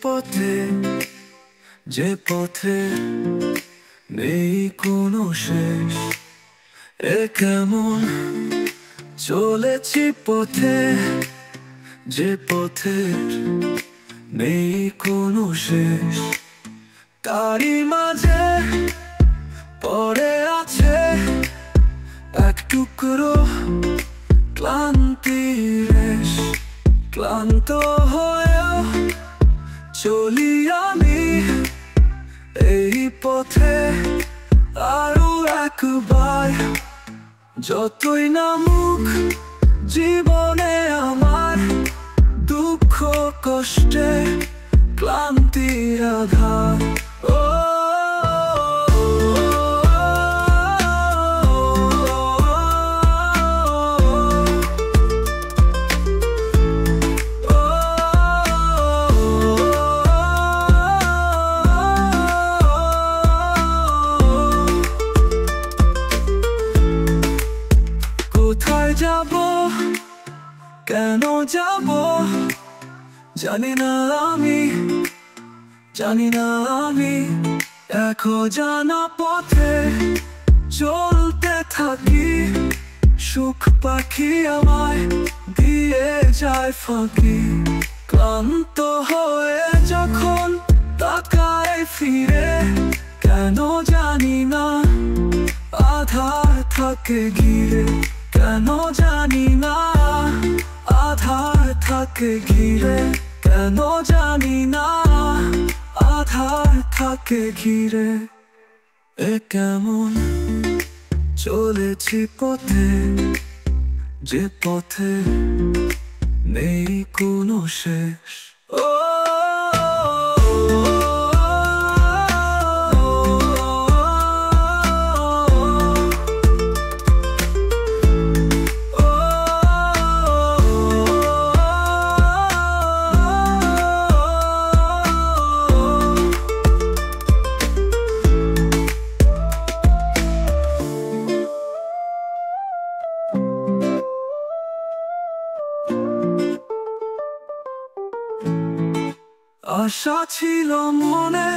পথে, যে পথে নেই কোনো শেষ। এ কেমন চলেছি পথে, যে পথের নেই কোনো শেষ। তারই মাঝে পড়ে আছে এক টুকরো ক্লান্তির রেশ। ক্লান্ত হয়েও চলি আমি এই পথে আরো একবার। যতই নামুক জীবনে আমার দুঃখ কষ্টে ক্লান্তির আঘাত। কোথায় যাব, কেন যাব জানি না আমি, জানি না আমি। দেখো জানা পথে চলতে থাকি, সুখ পাখি আমায় দিয়ে যায় ফাঁকি। ক্লান্ত হয়ে যখন তাকায় ফিরে, কেন জানি না আধার থাকে ঘিরে। কেন জানি না আধার থাকে ঘিরে। কেন জানি না আধার থাকে ঘিরে। এ কেমন চলেছি পথে, যে পথে নেই কোনো শেষ। আশা ছিল মনে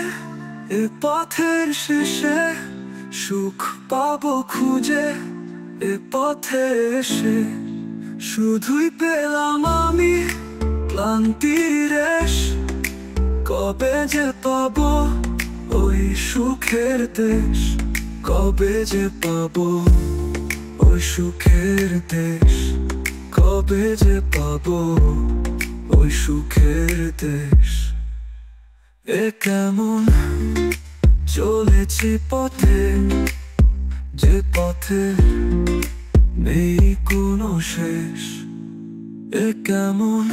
এ পথের শেষে, সুখ পাবো খুঁজে এ পথে এসে। শুধুই পেলাম আমি ক্লান্তির রেশ। কবে যে পাবো ওই সুখের দেশ, কবে যে পাবো ওই সুখের দেশ, কবে যে পাবো ওই সুখের দেশ। এ কেমন চলেছি পথে, যে পথে নেই কোনো শেষ। এ কেমন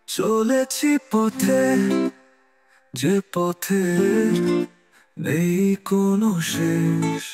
চলেছি পথে, যে পথে নেই কোনো শেষ।